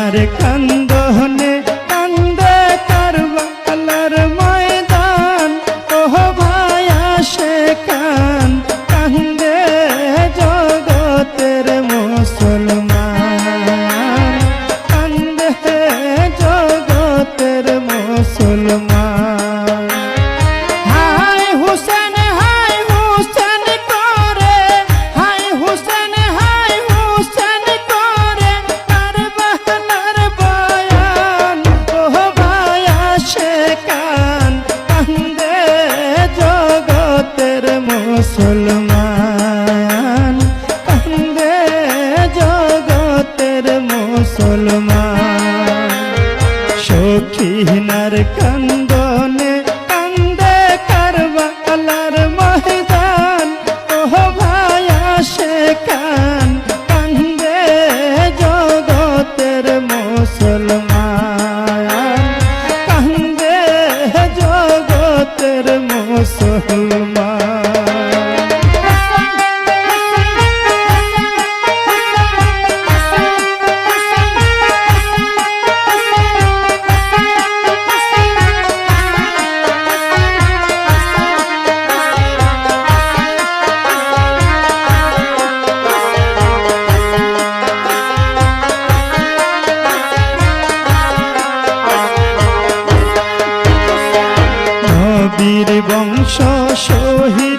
সিনার কান্দনে কান্দে কারবালার ময়দান ও ভাই আসে কান কান্দে জগতের মুসলমান কান্দে জগতের মুসলমান হায় হুসেন করে হায় হুসেন করে কারবালার বয়ান ও ভাই আসে কান কান্দে জগতের মুসলমান কান্দে জগতের মুসলমান সখিনার কান্দনে কান্দে কারবালার ময়দান ও ভাই আসে কান কান্দে জগতের মুসলমান কান্দে জগতের মুসলমান বীর বংশ শহীদ